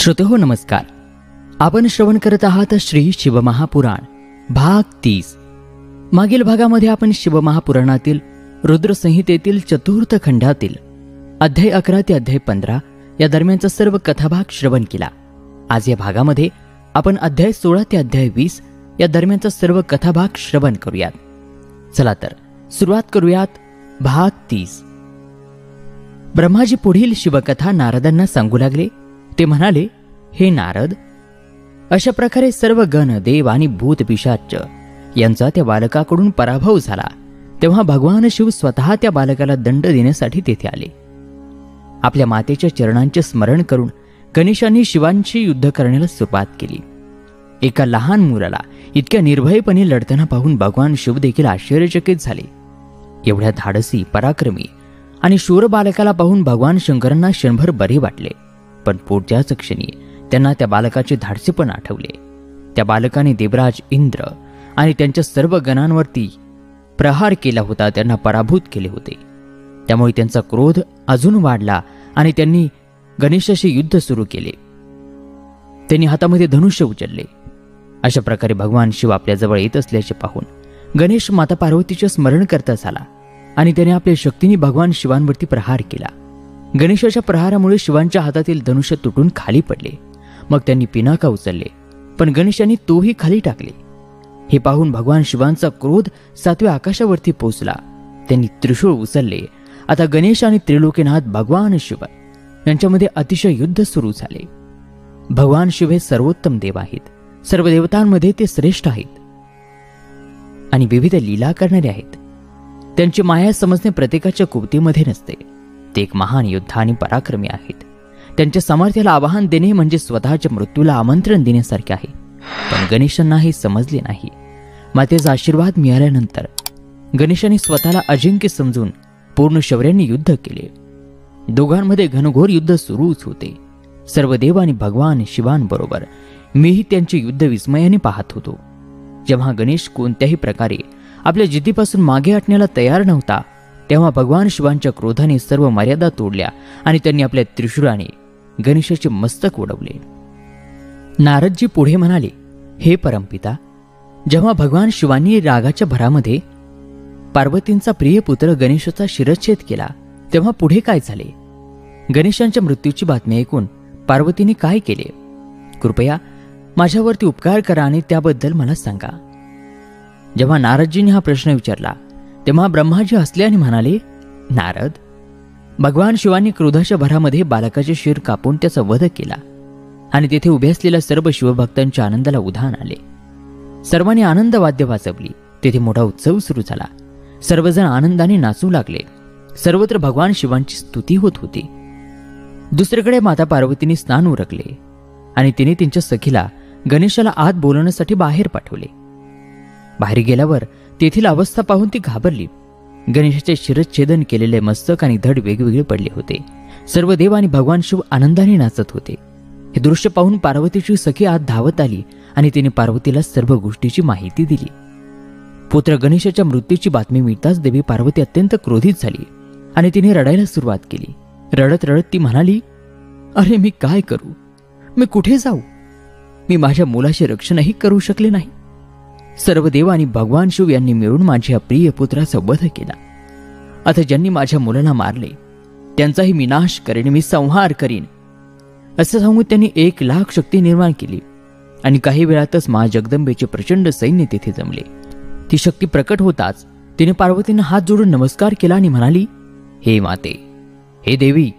श्रोतेहो नमस्कार. आपण श्रवण करत आहात श्री शिवमहापुराण भाग 30. मागील भागामध्ये आपण शिवमहापुराणातील रुद्रसंहितेतील चतुर्थ खंडातील अध्याय 11 ते अध्याय 15 या दरम्यानचा सर्व कथाभाग श्रवण केला. आज या भागामध्ये आपण अध्याय 16 ते अध्याय 20 या दरम्यानचा सर्व कथाभाग श्रवण करूयात. चला तर सुरुवात करूयात. भाग 30. ब्रह्माजी पुढील शिवकथा नारदांना सांगू लागले. ते म्हणाले, हे नारद, अशा प्रकारे सर्व गण, देव आणि भूत पिशाच यांचा त्या बालकाकडून पराभव झाला. तेव्हा भगवान शिव स्वतः त्या बालकाला दंड देण्यासाठी तेथे आले. आपल्या मातेच्या चरणांचे स्मरण करून गणेशांनी शिवांशी युद्ध करण्याला सुरुवात केली. एका लहान मुलाला इतक्या निर्भयपणे लढताना पाहून भगवान शिव देखील आश्चर्यचकित झाले. एवढ्या धाडसी, पराक्रमी आणि शूर बालकाला पाहून भगवान शंकरांना क्षणभर बरे वाटले. पण पुढच्याच क्षणी त्यांना त्या बालकाचे धाडसेपण आठवले. त्या बालकाने देवराज इंद्र आणि त्यांच्या सर्व गणांवरती प्रहार केला होता, त्यांना पराभूत केले होते. त्यामुळे त्यांचा क्रोध अजून वाढला आणि त्यांनी गणेशाशी युद्ध सुरू केले. त्यांनी हातामध्ये धनुष्य उचलले. अशा प्रकारे भगवान शिव आपल्याजवळ येत असल्याचे पाहून गणेश माता पार्वतीचे स्मरण करता झाला आणि त्याने आपल्या शक्तीने भगवान शिवांवरती प्रहार केला. गणेशाच्या प्रहारामुळे शिवांच्या हातातील धनुष्य तुटून खाली पडले. मग त्यांनी पिनाका उचलले, पण गणेशांनी तोही खाली टाकले. हे पाहून भगवान शिवांचा क्रोध 7व्या आकाशावरती पोहोचला. त्यांनी त्रिशूळ उचलले. आता गणेश आणि त्रिलोकीनाथ भगवान शिव यांच्यामध्ये अतिशय युद्ध सुरू झाले. भगवान शिव हे सर्वोत्तम देव आहेत. सर्व देवतांमध्ये ते श्रेष्ठ आहेत आणि विविध लीला करणारे आहेत. त्यांची माया समजणे प्रत्येकाच्या कुवतीमध्ये नसते. ते एक महान योद्धा आणि पराक्रमी आहेत. त्यांच्या सामर्थ्याला आवाहन देणे म्हणजे स्वतःच्या मृत्यूला आमंत्रण देण्यासारखे आहे. पण गणेशांना हे समजले नाही. मातेचा आशीर्वाद मिळाल्यानंतर गणेशाने स्वतःला अजिंक्य समजून पूर्ण शौर्याने युद्ध केले. दोघांमध्ये घनघोर युद्ध सुरूच होते. सर्व देव आणि भगवान शिवांबरोबर मीही त्यांचे युद्ध विस्मयाने पाहत होतो. जेव्हा गणेश कोणत्याही प्रकारे आपल्या जिद्दीपासून मागे हटण्याला तयार नव्हता, तेव्हा भगवान शिवांच्या क्रोधाने सर्व मर्यादा तोडल्या आणि त्यांनी आपल्या त्रिशूळाने गणेशाचे मस्तक उडवले. नारदजी पुढे म्हणाले, हे परमपिता, जेव्हा भगवान शिवांनी रागाच्या भरामध्ये पार्वतींचा प्रिय पुत्र गणेशाचा शिरच्छेद केला, तेव्हा पुढे काय झाले? गणेशांच्या मृत्यूची बातमी ऐकून पार्वतीने काय केले? कृपया माझ्यावरती उपकार करा आणि त्याबद्दल मला सांगा. जेव्हा नारदजींनी हा प्रश्न विचारला, तेव्हा ब्रह्माजी हसले आणि म्हणाले, नारद, भगवान शिवांनी क्रोधाच्या भरामध्ये बालकाचे शिर कापून त्याचा वध केला आणि तेथे उभे असलेल्या सर्व शिवभक्तांच्या आनंदाला उधाण आले. सर्वांनी आनंद वाद्य वाजवली. तेथे मोठा उत्सव सुरू झाला. सर्वजण आनंदाने नाचू लागले. सर्वत्र भगवान शिवांची स्तुती होत होती. दुसरीकडे माता पार्वतीने स्नान उरकले आणि तिने त्यांच्या सखीला गणेशाला आत बोलवण्यासाठी बाहेर पाठवले. बाहेर गेल्यावर तेथील अवस्था पाहून ती घाबरली. गणेशाचे शिरच्छेदन केलेले मस्तक आणि धड वेगवेगळे पडले होते. सर्व देव आणि भगवान शिव आनंदाने नाचत होते. हे दृश्य पाहून पार्वतीची सखी आत धावत आली आणि तिने पार्वतीला सर्व गोष्टीची माहिती दिली. पुत्र गणेशाच्या मृत्यूची बातमी मिळताच देवी पार्वती अत्यंत क्रोधित झाली आणि तिने रडायला सुरुवात केली. रडत रडत ती म्हणाली, अरे मी काय करू? मी कुठे जाऊ? मी माझ्या मुलाचे रक्षणही करू शकले नाही. सर्व देव आणि भगवान शिव यांनी मिळून माझ्या प्रिय पुत्राचा वध केला. आता ज्यांनी माझ्या मुलाला मारले त्यांचाही मी नाश करेन, मी संहार करीन. असं सांगून त्यांनी 1,00,000 शक्ती निर्माण केली आणि काही वेळातच मा जगदंबेचे प्रचंड सैन्य तेथे जमले. ती शक्ती प्रकट होताच तिने पार्वतींना हात जोडून नमस्कार केला आणि म्हणाली, हे माते, हे देवी,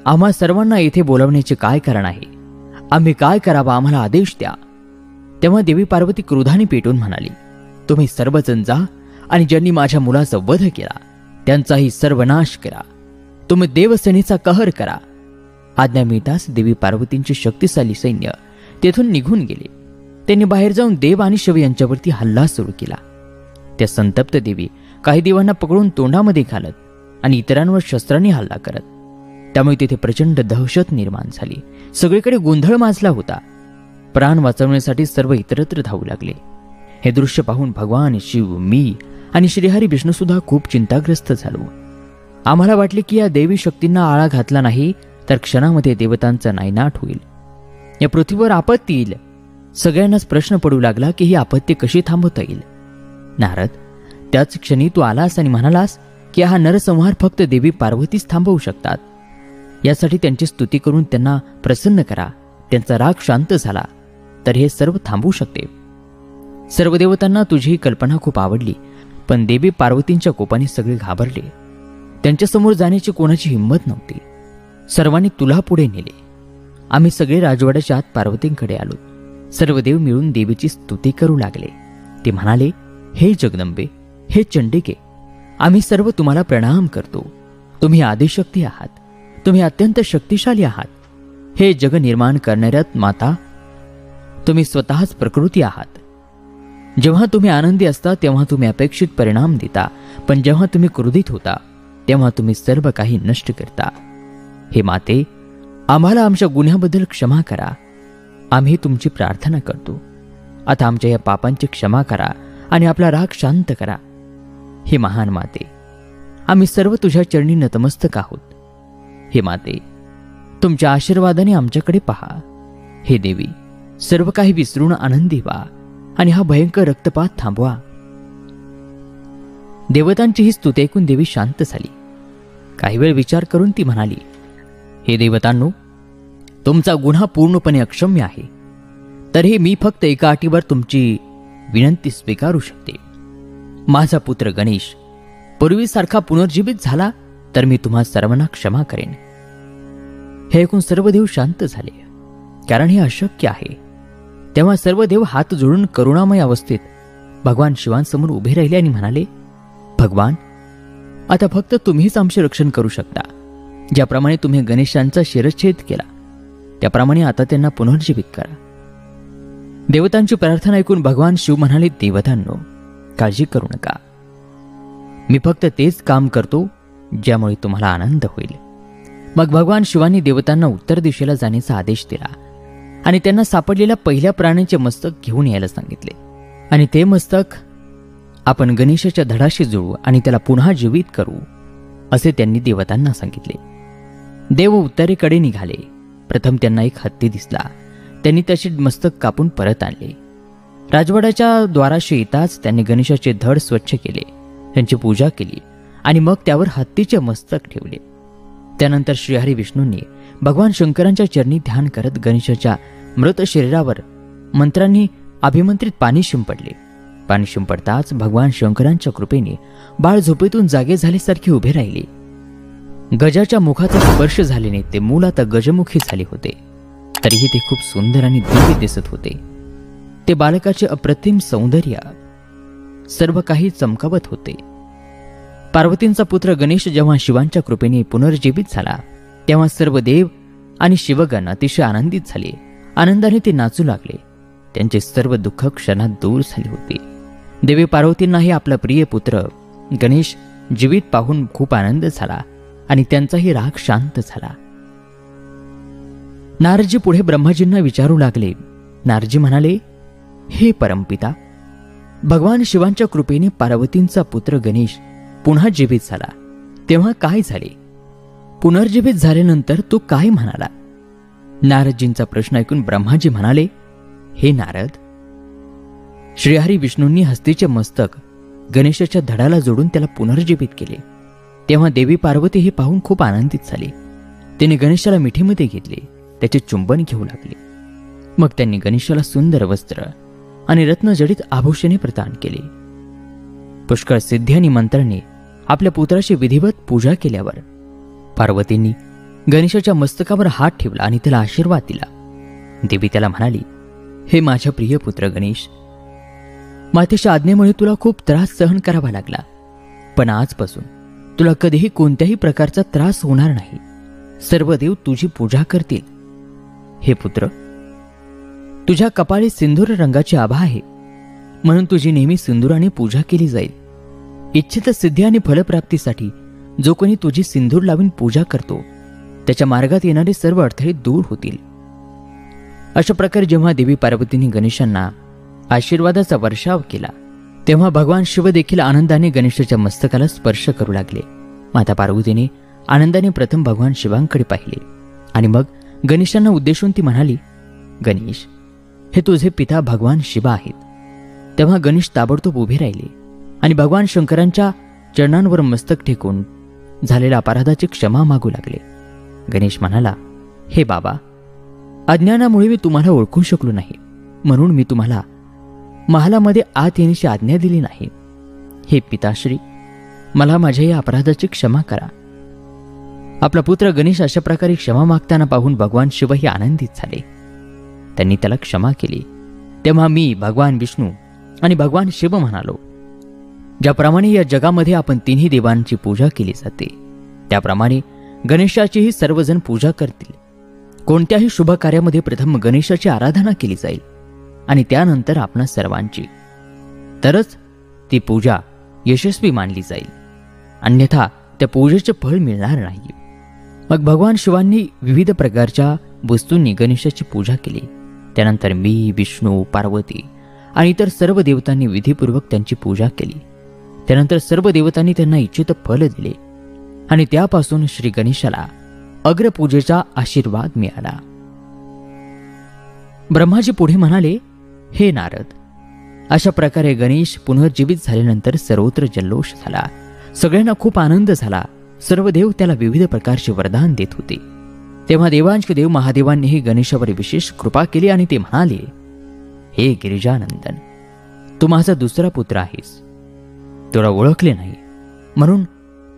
आम्हा सर्वांना येथे बोलावण्याचे काय कारण आहे? आम्ही काय करावा? आम्हाला आदेश द्या. तेव्हा देवी पार्वती क्रोधाने पेटून म्हणाली, तुम्ही सर्वजण जा आणि ज्यांनी माझ्या मुलाचा वध केला त्यांचाही सर्वनाश करा. तुम्ही देवसेनेचा कहर करा. आज्ञा मिळताच देवी पार्वतींचे शक्तिशाली सैन्य तेथून निघून गेले. त्यांनी बाहेर जाऊन देव आणि शिव यांच्यावरती हल्ला सुरू केला. त्या संतप्त देवी काही देवांना पकडून तोंडामध्ये घालत आणि इतरांवर शस्त्रांनी हल्ला करत. त्यामुळे तेथे प्रचंड दहशत निर्माण झाली. सगळीकडे गोंधळ माजला होता. प्राण वाचवण्यासाठी सर्व इतरत्र धावू लागले. हे दृश्य पाहून भगवान शिव, मी आणि श्रीहरी विष्णू सुद्धा खूप चिंताग्रस्त झालो. आम्हाला वाटले की या देवी शक्तींना आळा घातला नाही तर क्षणामध्ये देवतांचा नायनाट होईल. या पृथ्वीवर आपत्ती येईल. सगळ्यांनाच प्रश्न पडू लागला की ही आपत्ती कशी थांबवता येईल. नारद, त्याच क्षणी तू आलास आणि म्हणालास की हा नरसंहार फक्त देवी पार्वतीच थांबवू शकतात. यासाठी त्यांची स्तुती करून त्यांना प्रसन्न करा. त्यांचा राग शांत झाला तर हे सर्व थांबवू शकते. सर्व देवतांना तुझी ही कल्पना खूप आवडली, पण देवी पार्वतींच्या कोपाने सगळे घाबरले. त्यांच्यासमोर जाण्याची कोणाची हिंमत नव्हती. सर्वांनी तुला पुढे नेले. आम्ही सगळे राजवाड्याच्या आत पार्वतींकडे आलो. सर्व देव मिळून देवीची स्तुती करू लागले. ते म्हणाले, हे जगदंबे, हे चंडिके, आम्ही सर्व तुम्हाला प्रणाम करतो. तुम्ही आदिशक्ती आहात. तुम्ही अत्यंत शक्तिशाली आहात. हे जग निर्माण करणाऱ्यात माता, तुम्ही स्वतःच प्रकृती आहात. जेव्हा तुम्ही आनंदी असता तेव्हा तुम्ही अपेक्षित परिणाम देता, पण जेव्हा तुम्ही क्रोधित होता तेव्हा तुम्ही सर्व काही नष्ट करता. हे माते, आम्हाला आमच्या गुन्ह्याबद्दल क्षमा करा. आम्ही तुमची प्रार्थना करतो. आता आमच्या या पापांची क्षमा करा आणि आपला राग शांत करा. हे महान माते, आम्ही सर्व तुझ्या चरणी नतमस्तक आहोत. हे माते, तुमच्या आशीर्वादाने आमच्याकडे पहा. हे देवी, सर्व काही विसरून आनंदी व्हा आणि हा भयंकर रक्तपात थांबवा. देवतांची ही स्तुती ऐकून देवी शांत झाली. काही वेळ विचार करून ती म्हणाली, हे देवतांनो, तुमचा गुन्हा पूर्णपणे अक्षम्य आहे. तरीही मी फक्त एका अटीवर तुमची विनंती स्वीकारू शकते. माझा पुत्र गणेश पूर्वीसारखा पुनर्जीवित झाला तर मी तुम्हा सर्वांना क्षमा करेन. हे ऐकून सर्व देव शांत झाले, कारण हे अशक्य आहे. तेव्हा सर्व देव हात जोडून करुणामय अवस्थेत भगवान शिवांसमोर उभे राहिले आणि म्हणाले, भगवान, आता फक्त तुम्हीच आमचे रक्षण करू शकता. ज्याप्रमाणे तुम्ही गणेशांचा शिरच्छेद केला त्याप्रमाणे आता त्यांना पुनर्जीवित करा. देवतांची प्रार्थना ऐकून भगवान शिव म्हणाले, देवतांनो, काळजी करू नका. मी फक्त तेच काम करतो ज्यामुळे तुम्हाला आनंद होईल. मग भगवान शिवांनी देवतांना उत्तर दिशेला जाण्याचा आदेश दिला आणि त्यांना सापडलेल्या पहिल्या प्राण्याचे मस्तक घेऊन यायला सांगितले. आणि ते मस्तक आपण गणेशाच्या धडाशी जोडू आणि त्याला पुन्हा जीवित करू, असे त्यांनी देवतांना सांगितले. देव उत्तरेकडे निघाले. प्रथम त्यांना एक हत्ती दिसला. त्यांनी त्याचे मस्तक कापून परत आणले. राजवाड्याच्या द्वाराशी येताच त्यांनी गणेशाचे धड स्वच्छ केले, त्यांची पूजा केली आणि मग त्यावर हत्तीचे मस्तक ठेवले. त्यानंतर श्रीहरी विष्णूंनी भगवान शंकरांच्या चरणी ध्यान करत गणेशाच्या मृत शरीरावर मंत्रांनी अभिमंत्रित पाणी शिंपडले. पाणी शिंपडताच भगवान शंकरांच्या कृपेने बाळ झोपेतून जागे झाल्यासारखे उभे राहिले. गजाच्या मुखाचा स्पर्श झाल्याने ते मूल आता गजमुखी झाले होते. तरीही ते खूप सुंदर आणि दिव्य दिसत होते. ते बालकाचे अप्रतिम सौंदर्य सर्व काही चमकावत होते. पार्वतींचा पुत्र गणेश जेव्हा शिवांच्या कृपेने पुनर्जीवित झाला तेव्हा सर्व देव आणि शिवगण अतिशय आनंदित झाले. आनंदाने ते नाचू लागले. त्यांचे सर्व दुःख क्षणात दूर झाले होते. देवी पार्वतींनाही आपला प्रिय पुत्र गणेश जीवित पाहून खूप आनंद झाला आणि त्यांचाही राग शांत झाला. नारदजी पुढे ब्रह्माजींना विचारू लागले. नारदजी म्हणाले, हे परमपिता, भगवान शिवांच्या कृपेने पार्वतींचा पुत्र गणेश पुन्हा जीवित झाला तेव्हा काय झाले? पुनर्जीवित झाल्यानंतर तो काय म्हणाला? नारदजींचा प्रश्न ऐकून ब्रह्माजी म्हणाले, हे नारद, श्रीहरी विष्णूंनी हस्तीचे मस्तक गणेशाच्या धडाला जोडून त्याला पुनर्जीवित केले. तेव्हा देवी पार्वती हे पाहून खूप आनंदित झाले. त्यांनी गणेशाला मिठीमध्ये घेतले, त्याचे चुंबन घेऊ लागले. मग त्यांनी गणेशाला सुंदर वस्त्र आणि रत्नजडित आभूषणे प्रदान केले. पुष्कळ सिद्धी आणि मंत्रांनी आपल्या पुत्राची विधिवत पूजा केल्यावर पार्वतींनी गणेशाच्या मस्तकावर हात ठेवला आणि त्याला आशीर्वाद दिला. देवी त्याला म्हणाली, हे माझ्या प्रिय पुत्र गणेश, मातेच्या आज्ञेमुळे तुला खूप त्रास सहन करावा लागला, पण आजपासून तुला कधीही कोणत्याही प्रकारचा त्रास होणार नाही. सर्व देव तुझी पूजा करतील. हे पुत्र, तुझ्या कपाळी सिंदूर रंगाची आभा आहे, म्हणून तुझी नेहमी सिंदुराने पूजा केली जाईल. इच्छित सिद्धी आणि फलप्राप्तीसाठी जो कोणी तुझी सिंदूर लावून पूजा करतो त्याच्या मार्गात येणारे सर्व अडथळे दूर होतील. अशा प्रकारे जेव्हा देवी पार्वतींनी गणेशांना आशीर्वादाचा वर्षाव केला तेव्हा भगवान शिव देखील आनंदाने गणेशाच्या मस्तकाला स्पर्श करू लागले. माता पार्वतीने आनंदाने प्रथम भगवान शिवांकडे पाहिले आणि मग गणेशांना उद्देशून ती म्हणाली, गणेश, हे तुझे पिता भगवान शिव आहेत. तेव्हा गणेश ताबडतोब उभे राहिले आणि भगवान शंकरांच्या चरणांवर मस्तक टेकून झालेल्या अपराधाची क्षमा मागू लागले. गणेश म्हणाला, हे बाबा, अज्ञानामुळे मी तुम्हाला ओळखू शकलो नाही, म्हणून मी तुम्हाला महालामध्ये आत येण्याची आज्ञा दिली नाही. हे पिताश्री, मला माझ्या या अपराधाची क्षमा करा. आपला पुत्र गणेश अशा प्रकारे क्षमा मागताना पाहून भगवान शिवही आनंदित झाले. त्यांनी त्याला क्षमा केली. तेव्हा मी भगवान विष्णू आणि भगवान शिव म्हणालो, ज्याप्रमाणे या जगामध्ये आपण तिन्ही देवांची पूजा केली जाते, त्याप्रमाणे गणेशाचीही सर्वजण पूजा करतील. कोणत्याही शुभ कार्यामध्ये प्रथम गणेशाची आराधना केली जाईल आणि त्यानंतर आपणा सर्वांची, तरच ती पूजा यशस्वी मानली जाईल. अन्यथा त्या पूजेचे फळ मिळणार नाही. मग भगवान शिवांनी विविध प्रकारच्या वस्तूंनी गणेशाची पूजा केली. त्यानंतर मी, विष्णू, पार्वती आणि इतर सर्व देवतांनी विधीपूर्वक त्यांची पूजा केली. त्यानंतर सर्व देवतांनी त्यांना इच्छित फल दिले आणि त्यापासून श्री गणेशाला अग्रपूजेचा आशीर्वाद मिळाला. ब्रह्माजी पुढे म्हणाले, हे नारद, अशा प्रकारे गणेश पुनर्जीवित झाल्यानंतर सर्वत्र जल्लोष झाला. सगळ्यांना खूप आनंद झाला. सर्व देव त्याला विविध प्रकारचे वरदान देत होते. तेव्हा देवांश देव महादेवांनीही गणेशावर विशेष कृपा केली आणि ते म्हणाले, हे गिरिजानंदन, तू माझा दुसरा पुत्र आहेस. तुला ओळखले नाही म्हणून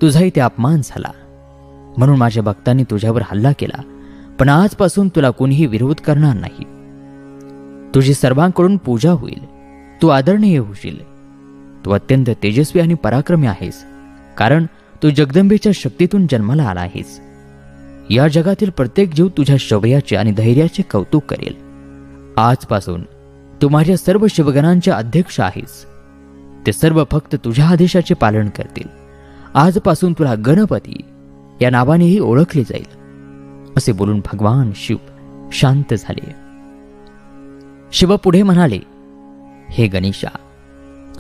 तुझा इथे अपमान झाला. म्हणून माझ्या भक्तांनी तुझ्यावर हल्ला केला. पण आजपासून तुला कोणीही विरोध करणार नाही. तुझी सर्वांकडून पूजा होईल. तू आदरणीय होशील. तू अत्यंत तेजस्वी आणि पराक्रमी आहेस, कारण तू जगदंबेच्या शक्तीतून जन्माला आला आहेस. या जगातील प्रत्येक जीव तुझ्या शौर्याचे आणि धैर्याचे कौतुक करेल. आजपासून तू माझ्या सर्व शिवगणांचे अध्यक्ष आहेस. ते सर्व फक्त तुझ्या आदेशाचे पालन करतील. आजपासून तुला गणपती या नावानेही ओळखले जाईल. असे बोलून भगवान शिव शांत झाले. शिव पुढे म्हणाले, हे गणेशा,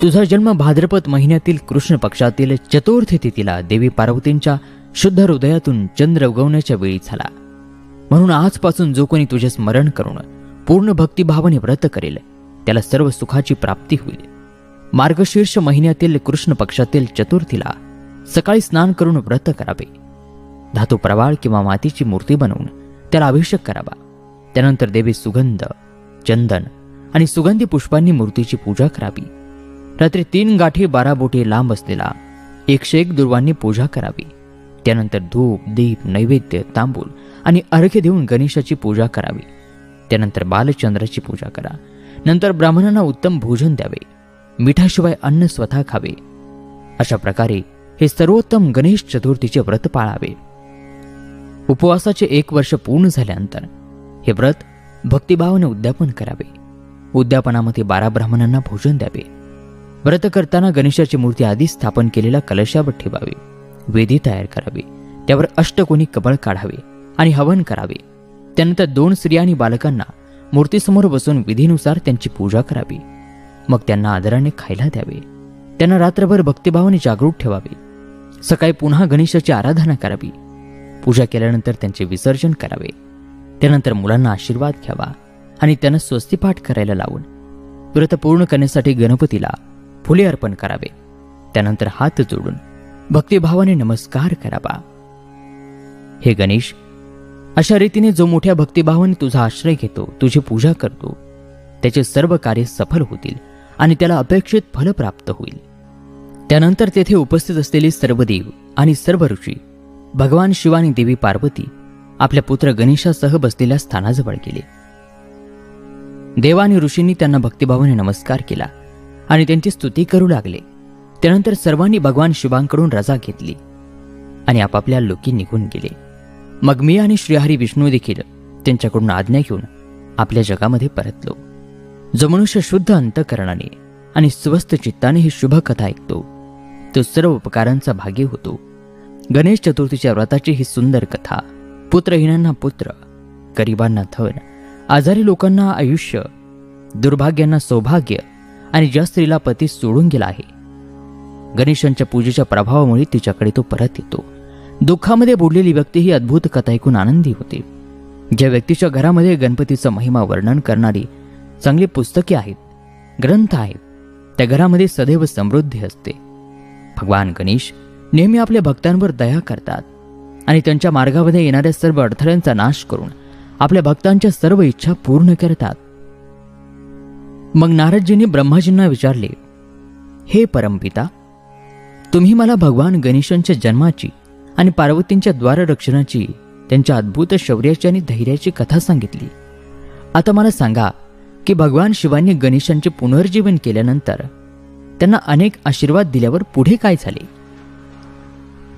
तुझा जन्म भाद्रपद महिन्यातील कृष्ण पक्षातील चतुर्थी तिथीला देवी पार्वतींच्या शुद्ध हृदयातून चंद्र उगवण्याच्या वेळी झाला. म्हणून आजपासून जो कोणी तुझे स्मरण करून पूर्ण भक्तिभावाने व्रत करेल, त्याला सर्व सुखाची प्राप्ती होईल. मार्गशीर्ष महिन्यातील कृष्ण पक्षातील चतुर्थीला सकाळी स्नान करून व्रत करावे. धातू प्रवाळ किंवा मातीची मूर्ती बनवून त्याला अभिषेक करावा. त्यानंतर देवी सुगंध, चंदन आणि सुगंधी पुष्पांनी मूर्तीची पूजा करावी. रात्री 3 गाठी 12 बोटे लांब असलेला 101 दुर्वांनी पूजा करावी. त्यानंतर धूप, दीप, नैवेद्य, तांबूल आणि अर्घ्य देऊन गणेशाची पूजा करावी. त्यानंतर बालचंद्राची पूजा करा. नंतर ब्राह्मणांना उत्तम भोजन द्यावे. मिठाशिवाय अन्न स्वतः खावे. अशा प्रकारे हे सर्वोत्तम गणेश चतुर्थीचे व्रत पाळावे. उपवासाचे 1 वर्ष पूर्ण झाल्यानंतर हे व्रत भक्तिभावाने उद्यापन करावे. उद्यापनामध्ये 12 ब्राह्मणांना भोजन द्यावे. व्रत करताना गणेशाची मूर्ती आधी स्थापन केलेल्या कलशावर ठेवावी. वेदी तयार करावी. त्यावर अष्टकोनी कबळ काढावे आणि हवन करावे. त्यानंतर 2 स्त्रिया आणि बालकांना मूर्तीसमोर बसून विधीनुसार त्यांची पूजा करावी. मग त्यांना आदराने खायला द्यावे. त्यांना रात्रभर भक्तिभावाने जागरूक ठेवावे. सकाळी पुन्हा गणेशाची आराधना करावी. पूजा केल्यानंतर त्यांचे विसर्जन करावे. त्यानंतर मुलांना आशीर्वाद घ्यावा आणि त्यांना स्वस्तिपाठ करायला लावून व्रत पूर्ण करण्यासाठी गणपतीला फुले अर्पण करावे. त्यानंतर हात जोडून भक्तिभावाने नमस्कार करावा. हे गणेश, अशा रीतीने जो मोठ्या भक्तिभावाने तुझा आश्रय घेतो, तुझी पूजा करतो, त्याचे सर्व कार्य सफल होतील आणि त्याला अपेक्षित फल प्राप्त होईल. त्यानंतर तेथे उपस्थित असलेले सर्व देव आणि सर्व ऋषी, भगवान शिव आणि देवी पार्वती आपल्या पुत्र गणेशासह बसलेल्या स्थानाजवळ गेले. देव आणि ऋषींनी त्यांना भक्तिभावाने नमस्कार केला आणि त्यांची स्तुती करू लागले. त्यानंतर सर्वांनी भगवान शिवांकडून रजा घेतली आणि आपापल्या लोकी निघून गेले. मग मी आणि श्रीहरी विष्णू देखील त्यांच्याकडून आज्ञा घेऊन आपल्या जगामध्ये परतलो. जो मनुष्य शुद्ध अंतःकरणाने आणि स्वस्थ चित्ताने ही शुभ कथा ऐकतो, तो सर्व उपकारांचा भागी होतो. गणेश चतुर्थीच्या व्रताची ही सुंदर कथा पुत्रहीनांना पुत्र, गरिबांना धन, आजारी लोकांना आयुष्य, दुर्भाग्यांना सौभाग्य आणि ज्या स्त्रीला पती सोडून गेला आहे, गणेशांच्या पूजेच्या प्रभावामुळे तिच्याकडे तो परत येतो. दुःखामध्ये बुडलेली व्यक्ती ही अद्भुत कथा ऐकून आनंदी होते. ज्या व्यक्तीच्या घरामध्ये गणपतीचा महिमा वर्णन करणारी चांगली पुस्तके आहेत, ग्रंथ आहेत, त्या घरामध्ये सदैव समृद्धी असते. भगवान गणेश नेहमी आपल्या भक्तांवर दया करतात आणि त्यांच्या मार्गामध्ये येणाऱ्या सर्व अडथळ्यांचा नाश करून आपल्या भक्तांच्या सर्व इच्छा पूर्ण करतात. मग नारदजींनी ब्रह्माजींना विचारले, हे परमपिता, तुम्ही मला भगवान गणेशांच्या जन्माची आणि पार्वतींच्या द्वाररक्षणाची, त्यांच्या अद्भुत शौर्याची आणि धैर्याची कथा सांगितली. आता मला सांगा की भगवान शिवांनी गणेशांचे पुनर्जीवन केल्यानंतर त्यांना अनेक आशीर्वाद दिल्यावर पुढे काय झाले?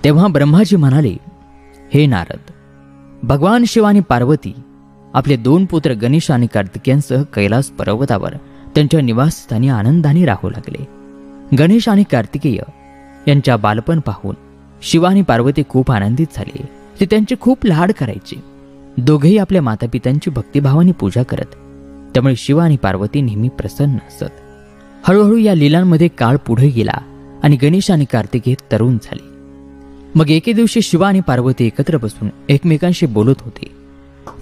तेव्हा ब्रह्माजी म्हणाले, हे नारद, भगवान शिव आणि पार्वती आपले 2 पुत्र गणेश आणि कार्तिकेयांसह कैलास पर्वतावर त्यांच्या निवासस्थानी आनंदाने राहू लागले. गणेश आणि कार्तिकेय यांच्या बालपण पाहून शिव आणि पार्वती खूप आनंदित झाले. ते त्यांचे खूप लाड करायचे. दोघेही आपल्या मातापित्यांची भक्तिभावाने पूजा करत, त्यामुळे शिव आणि पार्वती नेहमी प्रसन्न असत. हळूहळू या लीलांमध्ये काळ पुढे गेला आणि गणेश आणि कार्तिकेय तरुण झाले. मग एके दिवशी शिव आणि पार्वती एकत्र बसून एकमेकांशी बोलत होते.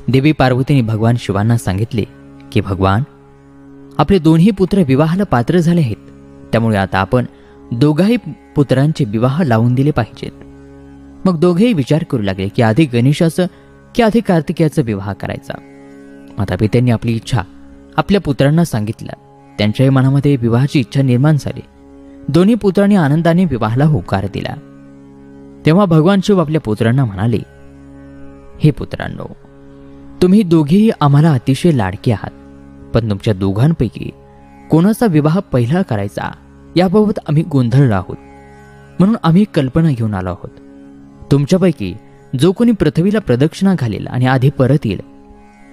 देवी पार्वतीने भगवान शिवांना सांगितले की भगवान, आपले 2ही पुत्र विवाहाला पात्र झाले आहेत, त्यामुळे आता आपण दोघाही पुत्रांचे विवाह लावून दिले पाहिजेत. मग दोघेही विचार करू लागले की आधी गणेशाचं की आधी कार्तिकेयाचा विवाह करायचा. मातापित्यांनी आपली इच्छा आपल्या पुत्रांना सांगितलं. त्यांच्याही मनामध्ये विवाहाची इच्छा निर्माण झाली. दोन्ही पुत्रांनी आनंदाने विवाहाला होकार दिला. तेव्हा भगवान शिव आपल्या पुत्रांना म्हणाले, हे पुत्रांनो, तुम्ही दोघेही आम्हाला अतिशय लाडके आहात, पण तुमच्या दोघांपैकी कोणाचा विवाह पहिला करायचा याबाबत आम्ही गोंधळलो आहोत. म्हणून आम्ही कल्पना घेऊन आलो आहोत. तुमच्यापैकी जो कोणी पृथ्वीला प्रदक्षिणा घालेल आणि आधी परत येईल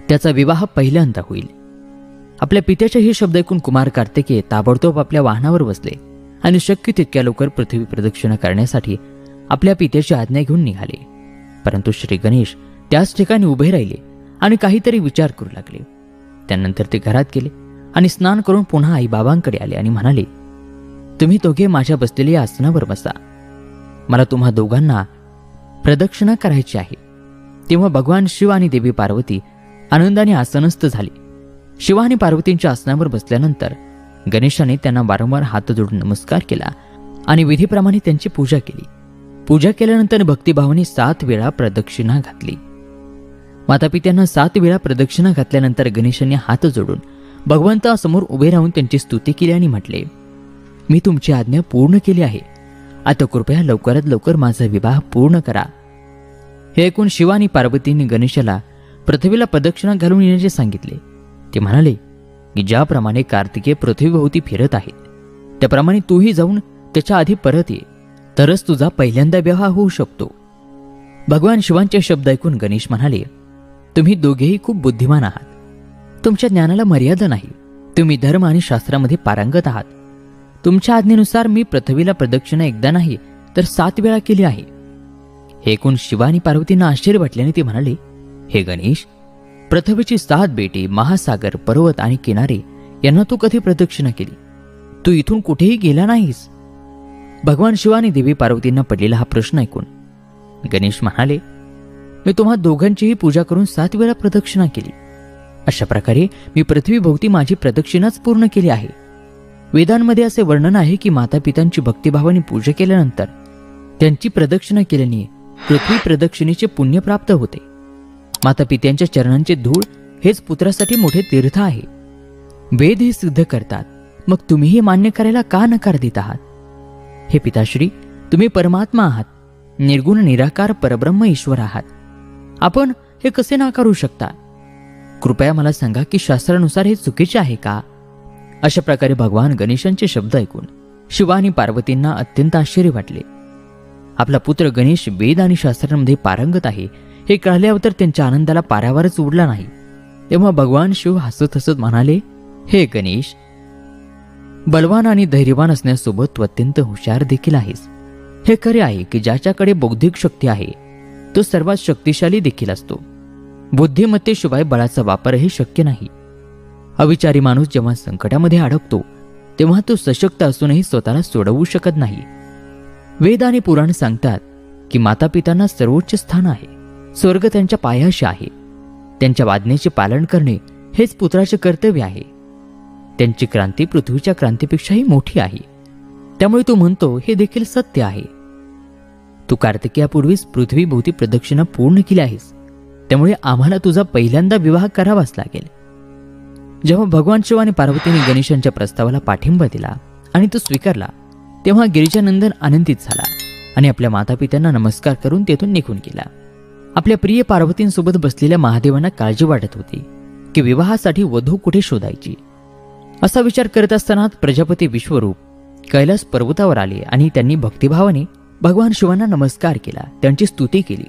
त्याचा विवाह पहिल्यांदा होईल. आपल्या पित्याचे हे शब्द ऐकून कुमार कार्तिकेय ताबडतोब आपल्या वाहनावर बसले आणि शक्य तितक्या लवकर पृथ्वी प्रदक्षिणा करण्यासाठी आपल्या पित्याची आज्ञा घेऊन निघाले. परंतु श्री गणेश त्याच ठिकाणी उभे राहिले आणि काहीतरी विचार करू लागले. त्यानंतर ते घरात गेले आणि स्नान करून पुन्हा आईबाबांकडे आले आणि म्हणाले, तुम्ही दोघे माझ्या बसलेल्या आसनावर बसा. मला तुम्हा दोघांना प्रदक्षिणा करायची आहे. तेव्हा भगवान शिव आणि देवी पार्वती आनंदाने आसनस्थ झाले. शिव आणि पार्वतींच्या आसनावर बसल्यानंतर गणेशाने त्यांना वारंवार हात जोडून नमस्कार केला आणि विधीप्रमाणे त्यांची पूजा केली. पूजा केल्यानंतर भक्तिभावाने 7 वेळा प्रदक्षिणा घातली. मातापित्यांना 7 वेळा प्रदक्षिणा घातल्यानंतर गणेशाने हात जोडून भगवंतासमोर उभे राहून त्यांची स्तुती केली आणि म्हटले, मी तुमची आज्ञा पूर्ण केली आहे. आता कृपया लवकरात लवकर माझा विवाह पूर्ण करा. हे ऐकून शिव आणि पार्वतींनी गणेशाला पृथ्वीला प्रदक्षिणा घालून येण्याचे सांगितले. ते म्हणाले की ज्याप्रमाणे कार्तिकेय पृथ्वीभोवती फिरत आहेत त्याप्रमाणे तूही जाऊन त्याच्या आधी परत ये, तरच तुझा पहिल्यांदा विवाह होऊ शकतो. भगवान शिवांचे शब्द ऐकून गणेश म्हणाले, तुम्ही दोघेही खूप बुद्धिमान आहात. तुमच्या ज्ञानाला मर्यादा नाही. तुम्ही धर्म आणि शास्त्रामध्ये पारंगत आहात. तुमच्या आज्ञेनुसार मी पृथ्वीला प्रदक्षिणा एकदा नाही तर 7 वेळा केली आहे. हे ऐकून शिव आणि पार्वतींना आश्चर्य वाटल्याने ते म्हणाले, हे गणेश, पृथ्वीची 7 बेटे, महासागर, पर्वत आणि किनारे यांना तू कधी प्रदक्षिणा केली? तू इथून कुठेही गेला नाहीस. भगवान शिव आणि देवी पार्वतींना पडलेला हा प्रश्न ऐकून गणेश म्हणाले, मी तुम्हा दोघांचीही पूजा करून 7 वेळा प्रदक्षिणा केली. अशा प्रकारे मी पृथ्वीभोवती माझी प्रदक्षिणाच पूर्ण केली आहे. वेदांमध्ये असे वर्णन आहे की मातापित्यांची भक्तिभावाने पूजा केल्यानंतर त्यांची प्रदक्षिणा केल्याने पृथ्वी प्रदक्षिणेचे पुण्य प्राप्त होते. मातापित्यांच्या चरणांचे धूळ हेच पुत्रासाठी मोठे तीर्थ आहे. वेद हे सिद्ध करतात, मग तुम्ही हे मान्य करायला का नकार देत आहात? हे पिताश्री, तुम्ही परमात्मा आहात, निर्गुण निराकार परब्रह्म ईश्वर आहात. आपण हे कसे नाकारू शकता? कृपया मला सांगा की शास्त्रानुसार हे चुकीचे आहे का? अशा प्रकारे भगवान गणेशांचे शब्द ऐकून शिव आणि पार्वतींना अत्यंत आश्चर्य वाटले. आपला पुत्र गणेश वेद आणि शास्त्रांमध्ये पारंगत आहे हे कळल्यावर त्यांच्या आनंदाला पारावारच उरला नाही. तेव्हा भगवान शिव हसत हसत म्हणाले, हे गणेश, बलवान आणि धैर्यवान असण्यासोबत तू अत्यंत हुशार देखील आहेस. हे खरे आहे की ज्याच्याकडे बौद्धिक शक्ती आहे तो सर्वात शक्तिशाली देखील असतो. बुद्धिमत्तेशिवाय बळाचा वापरही शक्य नाही. अविचारी माणूस जेव्हा संकटामध्ये अडकतो तेव्हा तो सशक्त असूनही स्वतःला सोडवू शकत नाही. वेद आणि पुराण सांगतात की मातापित्यांना सर्वोच्च स्थान आहे. स्वर्ग त्यांच्या पायाशी आहे. त्यांच्या आज्ञेचे पालन करणे हेच पुत्राचे कर्तव्य आहे. त्यांची क्रांती पृथ्वीच्या क्रांतीपेक्षाही मोठी आहे. त्यामुळे तू म्हणतो हे देखील सत्य आहे. तू कार्तिकेयापूर्वीच पृथ्वीभोवती प्रदक्षिणा पूर्ण केली आहेस. त्यामुळे आम्हाला तुझा पहिल्यांदा विवाह करावाच लागेल. जेव्हा भगवान शिव आणि पार्वतीने गणेशांच्या प्रस्तावाला पाठिंबा दिला आणि तो स्वीकारला, तेव्हा गिरिजानंदन आनंदित झाला आणि आपल्या मातापित्यांना नमस्कार करून तेथून निघून गेला. आपल्या प्रिय पार्वतींसोबत बसलेल्या महादेवांना काळजी वाटत होती की विवाहासाठी वधू कुठे शोधायची. असा विचार करत असताना प्रजापती विश्वरूप कैलास पर्वतावर आले आणि त्यांनी भक्तिभावाने भगवान शिवांना नमस्कार केला, त्यांची स्तुती केली.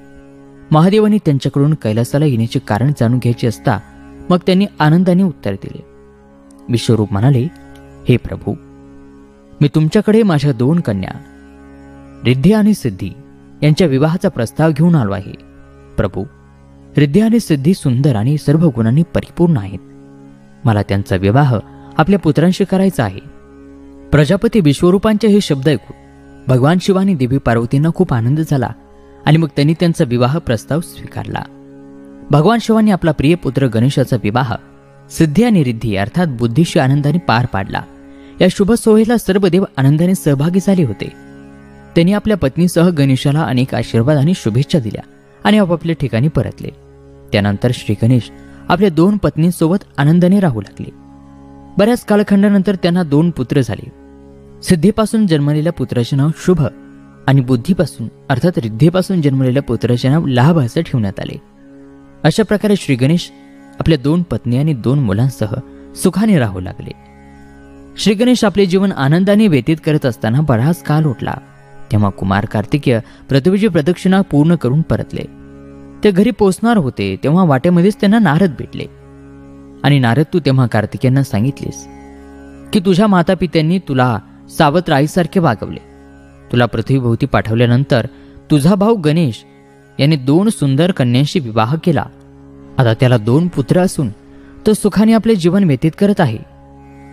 महादेवांनी त्यांच्याकडून कैलासाला येण्याचे कारण जाणून घ्यायचे असता मग त्यांनी आनंदाने उत्तर दिले. विश्वरूप म्हणाले, हे प्रभू, मी तुमच्याकडे माझ्या 2 कन्या रिद्धी आणि सिद्धी यांच्या विवाहाचा प्रस्ताव घेऊन आलो आहे. प्रभू, रिद्धी आणि सिद्धी सुंदर आणि सर्व गुणांनी परिपूर्ण आहेत. मला त्यांचा विवाह आपल्या पुत्रांशी करायचा आहे. प्रजापती विश्वरूपांचे हे शब्द ऐकून भगवान शिव आणि देवी पार्वतींना खूप आनंद झाला आणि मग त्यांनी त्यांचा विवाह प्रस्ताव स्वीकारला. भगवान शिवांनी आपला प्रिय पुत्र गणेशाचा विवाह सिद्धी आणि रिद्धी अर्थात बुद्धीशी आनंदाने पार पाडला. या शुभ सोहळ्याला सर्व देव आनंदाने सहभागी झाले होते. त्यांनी आपल्या पत्नीसह गणेशाला अनेक आशीर्वाद आणि शुभेच्छा दिल्या आणि आपापल्या ठिकाणी परतले. त्यानंतर श्री गणेश आपल्या 2 पत्नींसोबत आनंदाने राहू लागले. बऱ्याच कालखंडानंतर त्यांना 2 पुत्र झाले. सिद्धीपासून जन्मलेल्या पुत्राचे नाव शुभ आणि बुद्धीपासून अर्थात रिद्धीपासून जन्मलेल्या पुत्राचे नाव लाभ असे ठेवण्यात आले. अशा प्रकारे श्री गणेश आपल्या 2 पत्नी आणि 2 मुलांसह सुखाने राहू लागले. श्री गणेश आपले जीवन आनंदाने व्यतीत करत असताना बराच काल उठला. तेव्हा कुमार कार्तिकेय पृथ्वीची प्रदक्षिणा पूर्ण करून परतले. ते घरी पोहोचणार होते तेव्हा वाटेमध्येच त्यांना नारद भेटले. आणि नारद, तू तेव्हा कार्तिकेयांना सांगितलेस की तुझ्या मातापित्यांनी तुला सावत्र आईसारखे वागवले. तुला पृथ्वीभोवती पाठवल्यानंतर तुझा भाऊ गणेश याने 2 सुंदर कन्यांशी विवाह केला. आता त्याला 2 पुत्र असून तो सुखाने आपले जीवन व्यतीत करत आहे.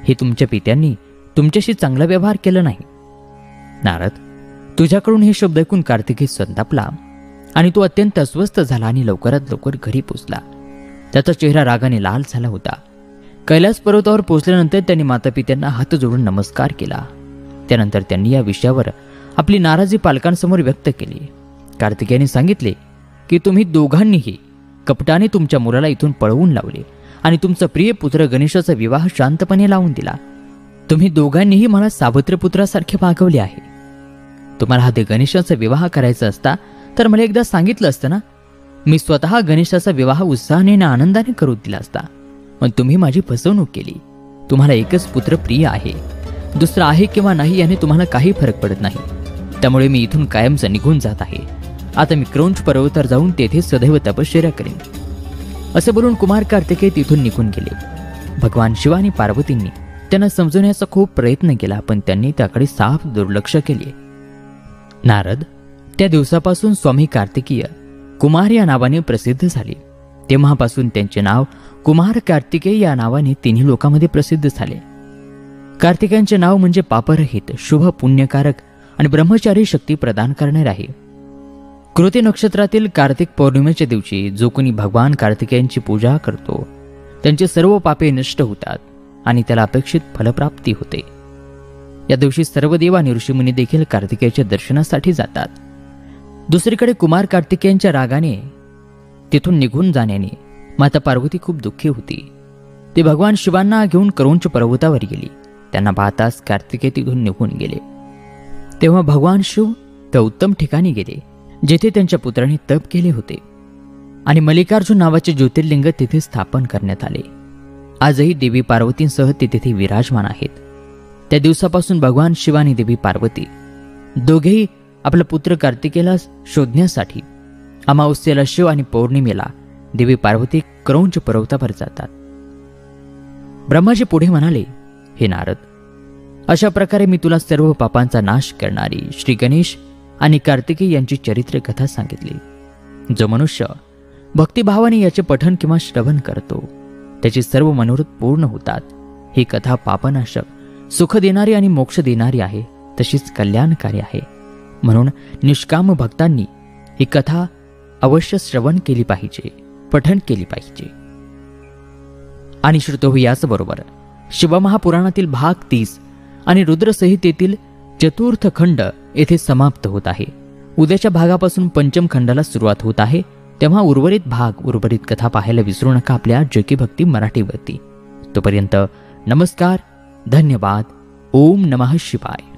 हे तुमच्या पित्यांनी तुमच्याशी चांगला व्यवहार केला नाही. नारद, तुझ्याकडून हे शब्द ऐकून कार्तिकेय संतापला आणि तो अत्यंत अस्वस्थ झाला आणि लवकरात लवकर घरी पोचला. त्याचा चेहरा रागाने लाल झाला होता. कैलास पर्वतावर पोहोचल्यानंतर त्यांनी मातापित्यांना हात जोडून नमस्कार केला. त्यानंतर त्यांनी या विषयावर आपली नाराजी पालकांसमोर व्यक्त केली. कार्तिकेयाने सांगितले की तुम्ही दोघांनीही कपटाने तुमच्या मुलाला इथून पळवून लावले आणि तुमचा प्रिय पुत्र गणेशाचा विवाह शांतपणे लावून दिला. तुम्ही दोघांनीही मला सावत्र पुत्रासारखे वागवले आहे. तुम्हाला हा गणेशाचा विवाह करायचा असता तर मला एकदा सांगितलं असतं ना. मी स्वतः गणेशाचा विवाह उत्साहाने आणि आनंदाने करू दिला असता. पण तुम्ही माझी फसवणूक केली. तुम्हाला एकच पुत्र प्रिय आहे, दुसरा आहे किंवा नाही याने तुम्हाला काही फरक पडत नाही. त्यामुळे मी इथून कायमच निघून जात आहे. आता मी क्रौंच पर्वतावर जाऊन तेथे सदैव तपश्चर्या करेन. असे बोलून कुमार कार्तिकेय तिथून निघून गेले. भगवान शिव आणि पार्वतींनी त्यांना समजवण्याचा खूप प्रयत्न केला पण त्यांनी त्याकडे साफ दुर्लक्ष केले. नारद, त्या दिवसापासून स्वामी कार्तिकेय कुमार या नावाने प्रसिद्ध झाले. तेव्हापासून त्यांचे नाव कुमार कार्तिकेय या नावाने 3 लोकांमध्ये प्रसिद्ध झाले. कार्तिकेयांचे नाव म्हणजे पापरहित, शुभ, पुण्यकारक आणि ब्रह्मचारी शक्ती प्रदान करणारे आहे. कृती नक्षत्रातील कार्तिक पौर्णिमेच्या दिवशी जो कोणी भगवान कार्तिकेयांची पूजा करतो त्यांचे सर्व पापे नष्ट होतात आणि त्याला अपेक्षित फलप्राप्ती होते. या दिवशी सर्व देव आणि ऋषीमुनी देखील कार्तिकेयाच्या दर्शनासाठी जातात. दुसरीकडे कुमार कार्तिकेयांच्या रागाने तिथून निघून जाण्याने माता पार्वती खूप दुःखी होती. ते भगवान शिवांना घेऊन क्रौंच पर्वतावर गेली. त्यांना पाहताच कार्तिकेय तिथून निघून गेले. तेव्हा भगवान शिव त्या उत्तम ठिकाणी गेले जेथे त्यांच्या पुत्रांनी तप केले होते आणि मल्लिकार्जुन नावाचे ज्योतिर्लिंग तिथे स्थापन करण्यात आले. आजही देवी पार्वतींसह ते तिथे विराजमान आहेत. त्या दिवसापासून भगवान शिव आणि देवी पार्वती दोघेही आपला पुत्र कार्तिकेयला शोधण्यासाठी अमावस्येला शिव आणि पौर्णिमेला देवी पार्वती क्रौंच पर्वतावर जातात. ब्रह्माजी पुढे म्हणाले, हे नारद, अशा प्रकारे मी तुला सर्व पापांचा नाश करणारी श्री गणेश आणि कार्तिकेय यांची चरित्र कथा सांगितली. जो मनुष्य भक्तिभावाने याचे पठण किंवा श्रवण करतो त्याचे सर्व मनोरथ पूर्ण होतात. ही कथा पापनाशक, सुख देणारी आणि मोक्ष देणारी आहे, तशीच कल्याणकारी आहे. म्हणून निष्काम भक्तांनी ही कथा अवश्य श्रवण केली पाहिजे. पठण केली पाहिजे. आणि श्रोतो, याचबरोबर शिवमहापुराणातील भाग 30 आणि रुद्रसंहितेतील चतुर्थ खंड येथे समाप्त होत आहे. उद्याच्या भागापासून पंचम खंडाला सुरुवात होत आहे. तेव्हा उर्वरित कथा पाहायला विसरू नका आपल्या जकी भक्ती मराठीवरती. तोपर्यंत नमस्कार, धन्यवाद. ओम नमः शिवाय.